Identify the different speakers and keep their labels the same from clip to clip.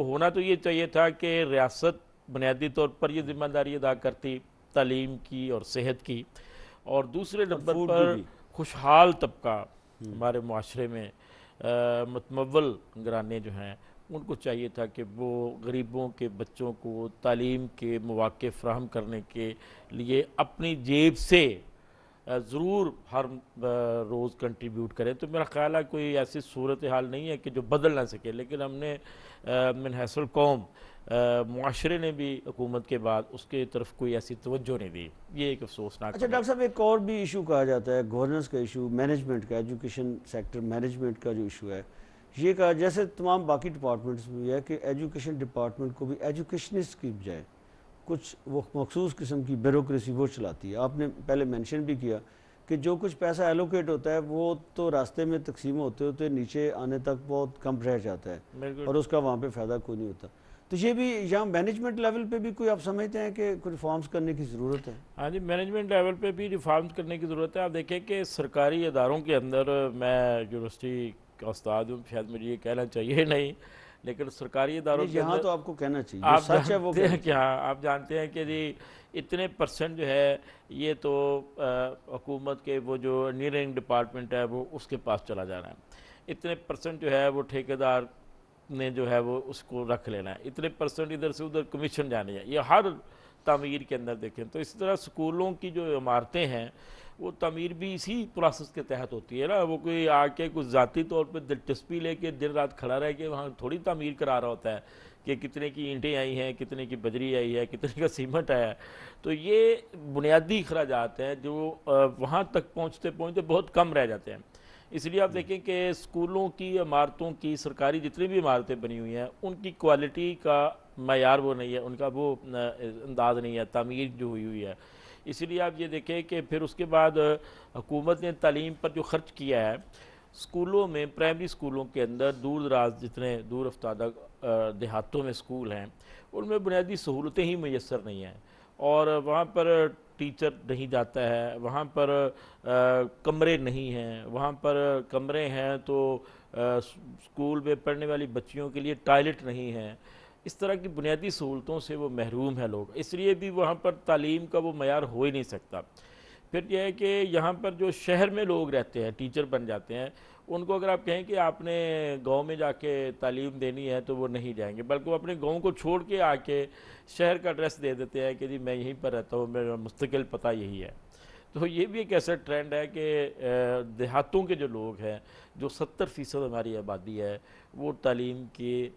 Speaker 1: ہونا تو یہ چاہیے تھا کہ ریاست بنیادی طور پر یہ ذمہ داری ادا کرتی تعلیم کی اور صحت کی، اور دوسرے نمبر
Speaker 2: فوڈ کی
Speaker 1: پر
Speaker 2: بھی۔
Speaker 1: خوشحال طبقہ ہمارے معاشرے میں متمول گھرانے جو ہیں ان کو چاہیے تھا کہ وہ غریبوں کے بچوں کو تعلیم کے مواقع فراہم کرنے کے لیے اپنی جیب سے ضرور ہر روز کنٹریبیوٹ کریں. تو میرا خیال ہے کوئی ایسی صورتحال نہیں ہے کہ جو بدل نہ سکے، لیکن ہم نے من حیث القوم معاشرے نے بھی حکومت کے بعد اس کے طرف کوئی ایسی توجہ نہیں دی. یہ ایک افسوسناک
Speaker 2: اچھا ڈاکٹر صاحب، ایک اور بھی ایشو کہا جاتا ہے، گورننس کا ایشو، مینجمنٹ کا، ایجوکیشن سیکٹر مینجمنٹ کا جو ایشو ہے، یہ کہا جیسے تمام باقی ڈپارٹمنٹس میں بھی ہے کہ ایجوکیشن ڈپارٹمنٹ کو بھی ایجوکیشنسٹ کی بجائے کچھ وہ مخصوص قسم کی بیوروکریسی وہ چلاتی ہے. آپ نے پہلے مینشن بھی کیا کہ جو کچھ پیسہ ایلوکیٹ ہوتا ہے وہ تو راستے میں تقسیم ہوتے ہوتے نیچے آنے تک بہت کم رہ جاتا ہے اور اس کا وہاں پہ فائدہ کوئی نہیں ہوتا. تو یہ بھی یہاں مینجمنٹ لیول پہ بھی کوئی آپ سمجھتے ہیں کہ کوئی ریفارمز کرنے کی ضرورت ہے؟
Speaker 1: ہاں جی، مینجمنٹ لیول پہ بھی ریفارمز کرنے کی ضرورت ہے. آپ دیکھیں کہ سرکاری اداروں کے اندر، میں یونیورسٹی کا استاد ہوں، شاید مجھے یہ کہنا چاہیے نہیں، لیکن سرکاری اداروں کے
Speaker 2: یہاں
Speaker 1: اندر
Speaker 2: تو آپ کو کہنا چاہیے، جو
Speaker 1: آپ
Speaker 2: سچ ہے وہ
Speaker 1: جانتے
Speaker 2: کہنا
Speaker 1: ہیں کہ ہاں آپ جانتے ہیں کہ جی اتنے پرسنٹ جو ہے یہ تو حکومت کے وہ جو انجینئرنگ ڈپارٹمنٹ ہے وہ اس کے پاس چلا جانا ہے، اتنے پرسنٹ جو ہے وہ ٹھیکیدار نے جو ہے وہ اس کو رکھ لینا ہے، اتنے پرسنٹ ادھر سے ادھر کمیشن جانے ہیں. یہ ہر تعمیر کے اندر دیکھیں تو اسی طرح سکولوں کی جو عمارتیں ہیں وہ تعمیر بھی اسی پروسیس کے تحت ہوتی ہے نا. وہ کوئی آ کے کچھ ذاتی طور پہ دلچسپی لے کے دن رات کھڑا رہ کے وہاں تھوڑی تعمیر کرا رہا ہوتا ہے کہ کتنے کی اینٹیں آئی ہیں، کتنے کی بجری آئی ہے، کتنے کا سیمنٹ آیا ہے. تو یہ بنیادی اخراجات ہیں جو وہاں تک پہنچتے پہنچتے بہت کم رہ جاتے ہیں. اس لیے آپ دیکھیں کہ اسکولوں کی عمارتوں کی، سرکاری جتنی بھی عمارتیں بنی ہوئی ہیں ان کی کوالٹی کا معیار وہ نہیں ہے، ان کا وہ انداز نہیں ہے، تعمیر جو ہوئی ہے. اسی لیے آپ یہ دیکھیں کہ پھر اس کے بعد حکومت نے تعلیم پر جو خرچ کیا ہے اسکولوں میں، پرائمری اسکولوں کے اندر دور دراز جتنے دور افتادہ دیہاتوں میں اسکول ہیں ان میں بنیادی سہولتیں ہی میسر نہیں ہیں، اور وہاں پر ٹیچر نہیں جاتا ہے، وہاں پر کمرے نہیں ہیں، وہاں پر کمرے ہیں تو اسکول میں پڑھنے والی بچیوں کے لیے ٹائلٹ نہیں ہیں. اس طرح کی بنیادی سہولتوں سے وہ محروم ہیں لوگ، اس لیے بھی وہاں پر تعلیم کا وہ معیار ہو ہی نہیں سکتا. پھر یہ ہے کہ یہاں پر جو شہر میں لوگ رہتے ہیں، ٹیچر بن جاتے ہیں، ان کو اگر آپ کہیں کہ آپ نے گاؤں میں جا کے تعلیم دینی ہے تو وہ نہیں جائیں گے، بلکہ وہ اپنے گاؤں کو چھوڑ کے آ کے شہر کا ایڈریس دے دیتے ہیں کہ جی میں یہیں پر رہتا ہوں، میرا مستقل پتہ یہی ہے. تو یہ بھی ایک ایسا ٹرینڈ ہے کہ دیہاتوں کے جو لوگ ہیں، جو 70% ہماری آبادی ہے، وہ تعلیم کی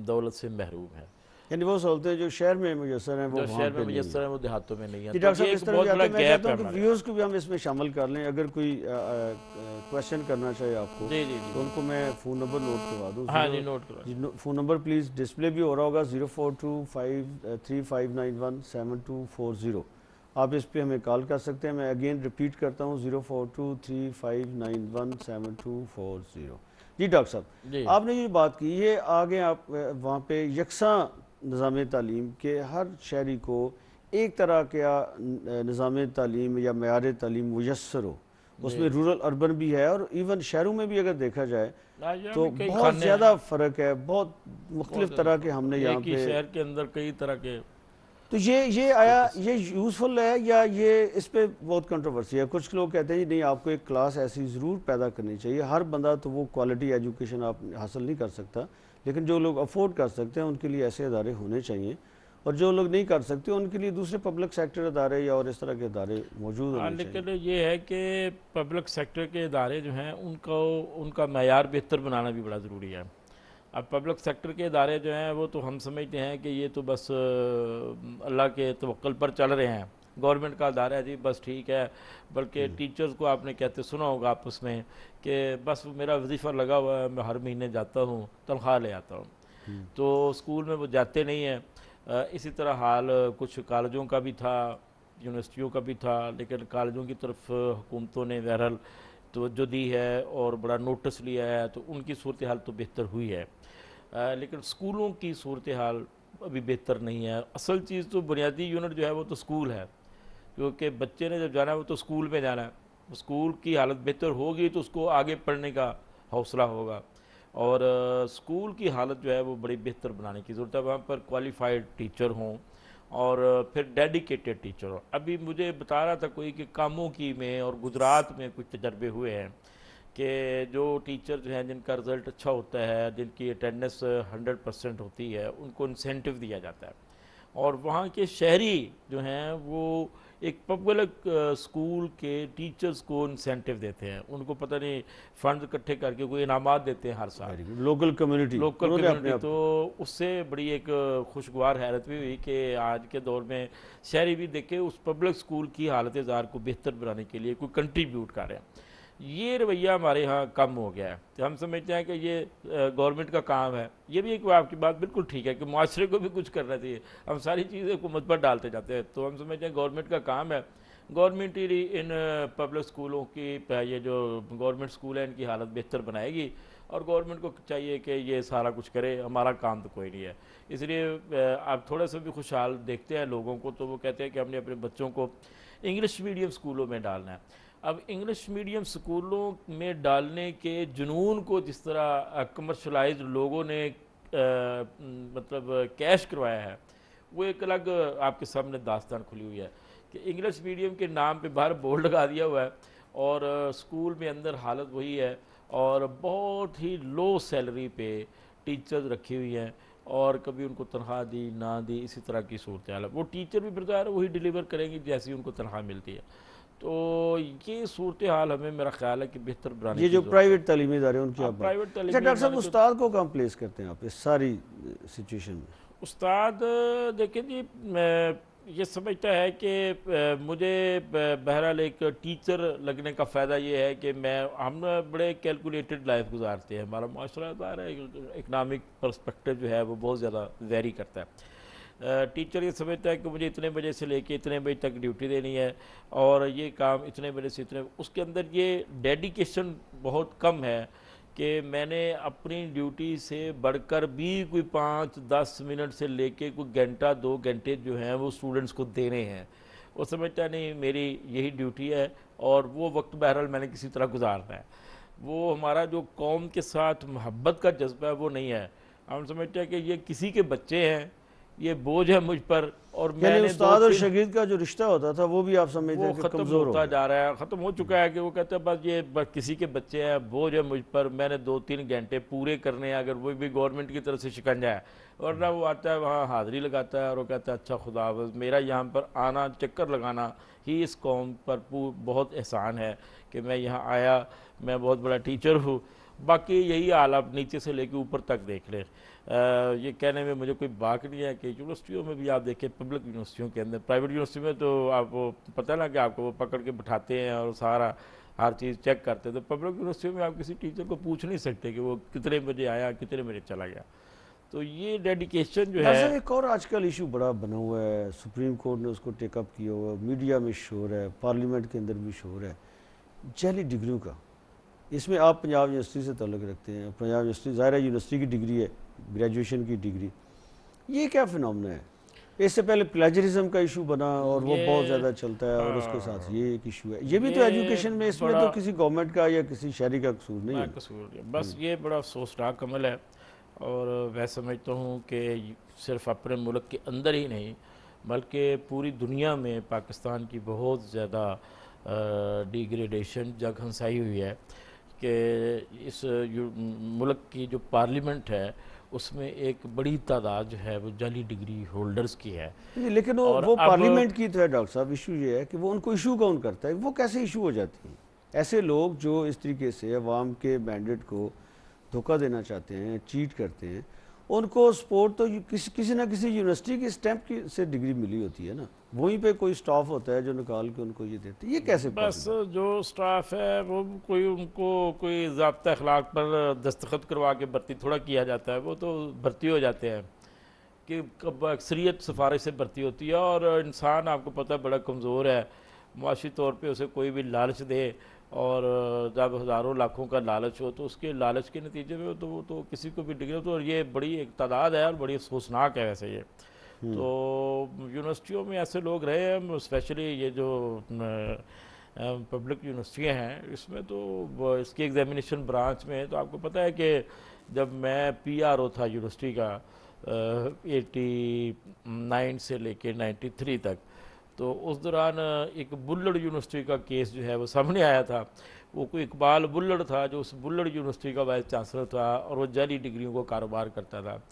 Speaker 1: دولت سے محروم ہے.
Speaker 2: یعنی وہ سہولتیں جو شہر میں میسر ہیں وہ
Speaker 1: جو
Speaker 2: وہاں
Speaker 1: شہر
Speaker 2: پہ
Speaker 1: میں
Speaker 2: نہیں
Speaker 1: میسر
Speaker 2: ہیں.
Speaker 1: ہیں وہ دیہاتوں میں نہیں ہیں.
Speaker 2: جی
Speaker 1: تو
Speaker 2: ڈاکٹر
Speaker 1: یہ
Speaker 2: صاحب
Speaker 1: ایک
Speaker 2: اس طرح
Speaker 1: بہت
Speaker 2: جاتے
Speaker 1: بڑا
Speaker 2: ہیں، میں
Speaker 1: گیپ
Speaker 2: چاہتا
Speaker 1: ہے
Speaker 2: ہوں کہ
Speaker 1: ہمارے.
Speaker 2: ویورز کو بھی ہم اس میں شامل کر لیں، اگر کوئی کویشچن کرنا چاہے آپ کو
Speaker 1: جی جی
Speaker 2: تو ان کو میں فون نمبر نوٹ کروا دوں.
Speaker 1: ہاں جی، نوٹ کرو.
Speaker 2: فون نمبر پلیز ڈسپلے بھی ہو رہا ہوگا، 042535917240. آپ اس پہ ہمیں کال کر سکتے ہیں. میں اگین ریپیٹ کرتا ہوں، 0423591724. جی ڈاکٹر صاحب،
Speaker 1: جی
Speaker 2: آپ نے یہ بات کی، یہ آگے آپ وہاں پہ یکساں نظام تعلیم کے ہر شہری کو ایک طرح کا نظام تعلیم یا معیار تعلیم میسر ہو، اس میں رورل اربن بھی ہے، اور ایون شہروں میں بھی اگر دیکھا جائے تو بہت زیادہ فرق ہے، بہت مختلف طرح کے ہم نے یہاں
Speaker 1: ایک ہی
Speaker 2: پہ.
Speaker 1: شہر کے اندر کئی طرح کے.
Speaker 2: تو یہ آیا یہ یوزفل ہے یا یہ اس پہ بہت کنٹروورسی ہے؟ کچھ لوگ کہتے ہیں جی نہیں، آپ کو ایک کلاس ایسی ضرور پیدا کرنی چاہیے. ہر بندہ تو وہ کوالٹی ایجوکیشن آپ حاصل نہیں کر سکتا، لیکن جو لوگ افورڈ کر سکتے ہیں ان کے لیے ایسے ادارے ہونے چاہیے، اور جو لوگ نہیں کر سکتے ان کے لیے دوسرے پبلک سیکٹر ادارے یا اور اس طرح کے ادارے موجود ہونے چاہیے.
Speaker 1: لیکن یہ ہے کہ پبلک سیکٹر کے ادارے جو ہیں ان کا معیار بہتر بنانا بھی بڑا ضروری ہے. اب پبلک سیکٹر کے ادارے جو ہیں وہ تو ہم سمجھتے ہیں کہ یہ تو بس اللہ کے توکل پر چل رہے ہیں. گورنمنٹ کا ادارہ ہے جی بس ٹھیک ہے، بلکہ ٹیچرز کو آپ نے کہتے سنا ہوگا آپس میں کہ بس میرا وظیفہ لگا ہوا ہے، میں ہر مہینے جاتا ہوں، تنخواہ لے آتا ہوں. تو اسکول میں وہ جاتے نہیں ہیں. اسی طرح حال کچھ کالجوں کا بھی تھا، یونیورسٹیوں کا بھی تھا، لیکن کالجوں کی طرف حکومتوں نے بہرحال توجہ دی ہے اور بڑا نوٹس لیا ہے، تو ان کی صورتحال تو بہتر ہوئی ہے. لیکن اسکولوں کی صورتحال ابھی بہتر نہیں ہے. اصل چیز تو بنیادی یونٹ جو ہے وہ تو اسکول ہے، کیونکہ بچے نے جب جانا ہے وہ تو اسکول میں جانا ہے. اسکول کی حالت بہتر ہوگی تو اس کو آگے پڑھنے کا حوصلہ ہوگا. اور اسکول کی حالت جو ہے وہ بڑی بہتر بنانے کی ضرورت ہے، وہاں پر کوالیفائڈ ٹیچر ہوں اور پھر ڈیڈیکیٹڈ ٹیچر ہوں۔ ابھی مجھے بتا رہا تھا کوئی کہ کاموں کی میں اور گجرات میں کچھ تجربے ہوئے ہیں کہ جو ٹیچر جو ہیں جن کا رزلٹ اچھا ہوتا ہے، جن کی اٹینڈنس 100% ہوتی ہے، ان کو انسینٹیو دیا جاتا ہے، اور وہاں کے شہری جو ہیں وہ ایک پبلک اسکول کے ٹیچرز کو انسینٹیو دیتے ہیں، ان کو پتہ نہیں فنڈ اکٹھے کر کے کوئی انعامات دیتے ہیں ہر سال،
Speaker 2: لوکل کمیونٹی
Speaker 1: لوکل
Speaker 2: انہوں نے اپنے
Speaker 1: کمیونٹی۔
Speaker 2: آپ
Speaker 1: تو اس سے بڑی ایک خوشگوار حیرت بھی ہوئی کہ آج کے دور میں شہری بھی دیکھے اس پبلک اسکول کی حالت زار کو بہتر بنانے کے لیے کوئی کنٹریبیوٹ کر رہے ہیں۔ یہ رویہ ہمارے ہاں کم ہو گیا ہے کہ ہم سمجھتے ہیں کہ یہ گورنمنٹ کا کام ہے۔ یہ بھی ایک آپ کی بات بالکل ٹھیک ہے کہ معاشرے کو بھی کچھ کرنا چاہیے، ہم ساری چیزیں حکومت پر ڈالتے جاتے ہیں، تو ہم سمجھتے ہیں گورنمنٹ کا کام ہے، گورنمنٹ ہی ان پبلک اسکولوں کی یہ جو گورنمنٹ اسکول ہیں ان کی حالت بہتر بنائے گی، اور گورنمنٹ کو چاہیے کہ یہ سارا کچھ کرے، ہمارا کام تو کوئی نہیں ہے۔ اس لیے آپ تھوڑا سا بھی خوشحال دیکھتے ہیں لوگوں کو تو وہ کہتے ہیں کہ ہم نے اپنے بچوں کو انگلش میڈیم اسکولوں میں ڈالنا ہے۔ اب انگلش میڈیم اسکولوں میں ڈالنے کے جنون کو جس طرح کمرشلائزڈ لوگوں نے مطلب کیش کروایا ہے، وہ ایک الگ آپ کے سامنے داستان کھلی ہوئی ہے کہ انگلش میڈیم کے نام پہ باہر بورڈ لگا دیا ہوا ہے، اور اسکول میں اندر حالت وہی ہے، اور بہت ہی لو سیلری پہ ٹیچرز رکھی ہوئی ہیں، اور کبھی ان کو تنخواہ دی نہ دی، اسی طرح کی صورتحال ہے۔ وہ ٹیچر بھی بظاہر وہی ڈیلیور کریں گی جیسی ان کو تنخواہ ملتی ہے۔ تو یہ صورتحال ہمیں میرا خیال ہے کہ بہتر بنانے
Speaker 2: یہ
Speaker 1: کی
Speaker 2: جو
Speaker 1: ضرورت
Speaker 2: پرائیویٹ تعلیمی ادارے ہیں ان کی
Speaker 1: ہے۔
Speaker 2: آپ بات،
Speaker 1: پرائیویٹ
Speaker 2: اچھا
Speaker 1: تعلیمی
Speaker 2: ڈاکٹر صاحب
Speaker 1: ادارے تو
Speaker 2: استاد کو کہاں پلیس کرتے ہیں آپ اس ساری سچویشن میں؟
Speaker 1: استاد دیکھیں جی، یہ سمجھتا ہے کہ مجھے بہرحال ایک ٹیچر لگنے کا فائدہ یہ ہے کہ ہم بڑے کیلکولیٹڈ لائف گزارتے ہیں، ہمارا معاشرہ ظاہر ہے اکنامک پرسپیکٹو جو ہے وہ بہت زیادہ ویری کرتا ہے۔ ٹیچر یہ سمجھتا ہے کہ مجھے اتنے بجے سے لے کے اتنے بجے تک ڈیوٹی دینی ہے، اور یہ کام اتنے بجے سے اتنے، اس کے اندر یہ ڈیڈیکیشن بہت کم ہے کہ میں نے اپنی ڈیوٹی سے بڑھ کر بھی کوئی 5-10 منٹ سے لے کے کوئی گھنٹہ 2 گھنٹے جو ہیں وہ اسٹوڈنٹس کو دینے ہیں۔ وہ سمجھتا نہیں میری یہی ڈیوٹی ہے، اور وہ وقت بہرحال میں نے کسی طرح گزارنا ہے۔ وہ ہمارا جو قوم کے ساتھ محبت کا جذبہ ہے وہ نہیں ہے، ہم سمجھتے ہیں کہ یہ کسی کے بچے ہیں، یہ بوجھ ہے مجھ پر، اور میں
Speaker 2: یعنی
Speaker 1: نے
Speaker 2: استاد اور شاگرد کا جو رشتہ ہوتا تھا وہ بھی آپ سمجھتے
Speaker 1: وہ
Speaker 2: ہیں کہ
Speaker 1: ختم
Speaker 2: کمزور ہو
Speaker 1: ہوتا
Speaker 2: گیا؟
Speaker 1: جا رہا ہے، ختم ہو چکا ہے کہ وہ کہتے ہیں بس یہ کسی کے بچے ہیں، بوجھ ہے مجھ پر، میں نے 2-3 گھنٹے پورے کرنے ہیں، اگر وہ بھی گورنمنٹ کی طرف سے شکنجہ ہے، ورنہ وہ آتا ہے وہاں حاضری لگاتا ہے اور وہ کہتا ہے اچھا خدا حافظ، میرا یہاں پر آنا چکر لگانا ہی اس قوم پر بہت احسان ہے کہ میں یہاں آیا، میں بہت بڑا ٹیچر ہوں۔ باقی یہی حال آپ نیچے سے لے کے اوپر تک دیکھ لیں۔ یہ کہنے میں مجھے کوئی باک نہیں ہے کہ یونیورسٹیوں میں بھی آپ دیکھیں، پبلک یونیورسٹیوں کے اندر، پرائیویٹ یونیورسٹی میں تو آپ کو پتہ نا کہ آپ کو وہ پکڑ کے بٹھاتے ہیں اور سارا ہر چیز چیک کرتے ہیں، تو پبلک یونیورسٹیوں میں آپ کسی ٹیچر کو پوچھ نہیں سکتے کہ وہ کتنے بجے آیا کتنے بجے چلا گیا۔ تو یہ ڈیڈیکیشن جو
Speaker 2: ڈاکٹر
Speaker 1: ہے،
Speaker 2: صاحب ایک اور آج کل ایشو بڑا بنا ہوا ہے، سپریم کورٹ نے اس کو ٹیک اپ کیا ہوا ہے، میڈیا میں شور ہے، پارلیمنٹ کے اندر بھی شور ہے، جعلی ڈگریوں کا۔ اس میں آپ پنجاب یونیورسٹی سے تعلق رکھتے ہیں، پنجاب یونیورسٹی ظاہر ہے یونیورسٹی کی ڈگری ہے، گریجویشن کی ڈگری، یہ کیا فنامنا ہے؟ اس سے پہلے پلیجرزم کا ایشو بنا اور وہ بہت زیادہ چلتا ہے، اور اس کے ساتھ یہ ایک ایشو ہے، یہ بھی تو ایجوکیشن میں، اس میں تو کسی گورنمنٹ کا یا کسی شہری کا قصور نہیں ہے۔
Speaker 1: قصور بس یہ بڑا افسوسناک عمل ہے، اور میں سمجھتا ہوں کہ صرف اپنے ملک کے اندر ہی نہیں بلکہ پوری دنیا میں پاکستان کی بہت زیادہ ڈیگریڈیشن جگ ہنسائی ہوئی ہے کہ اس ملک کی جو پارلیمنٹ ہے اس میں ایک بڑی تعداد جو ہے وہ جعلی ڈگری ہولڈرز کی ہے۔
Speaker 2: لیکن وہ پارلیمنٹ کی تو ہے ڈاکٹر صاحب، ایشو یہ ہے کہ وہ ان کو ایشو کون کرتا ہے، وہ کیسے ایشو ہو جاتی ہیں؟ ایسے لوگ جو اس طریقے سے عوام کے مینڈیٹ کو دھوکہ دینا چاہتے ہیں، چیٹ کرتے ہیں، ان کو سپورٹ تو کسی نہ کسی یونیورسٹی کی اسٹیمپ سے ڈگری ملی ہوتی ہے نا، وہیں پہ کوئی سٹاف ہوتا ہے جو نکال کے ان کو یہ دیتے ہیں، یہ کیسے
Speaker 1: بس جو سٹاف ہے وہ کوئی ان کو کوئی ضابطہ اخلاق پر دستخط کروا کے بھرتی تھوڑا کیا جاتا ہے، وہ تو بھرتی ہو جاتے ہیں کہ اکثریت سفارش سے بھرتی ہوتی ہے، اور انسان آپ کو پتہ بڑا کمزور ہے، معاشی طور پہ اسے کوئی بھی لالچ دے، اور جب ہزاروں لاکھوں کا لالچ ہو تو اس کے لالچ کے نتیجے میں وہ تو کسی کو بھی ڈگری تو، اور یہ بڑی ایک تعداد ہے اور بڑی افسوسناک ہے ویسے یہ۔ تو یونیورسٹیوں میں ایسے لوگ رہے ہیں، اسپیشلی یہ جو پبلک یونیورسٹیاں ہیں اس میں تو اس کی ایگزامینیشن برانچ میں تو آپ کو پتہ ہے کہ جب میں PRO تھا یونیورسٹی کا 89 سے لے کے 93 تک، تو اس دوران ایک بلڑ یونیورسٹی کا کیس جو ہے وہ سامنے آیا تھا. وہ کوئی اقبال بلڑ تھا جو اس بلڑ یونیورسٹی کا وائس چانسلر تھا، اور وہ جعلی ڈگریوں کو کاروبار کرتا تھا.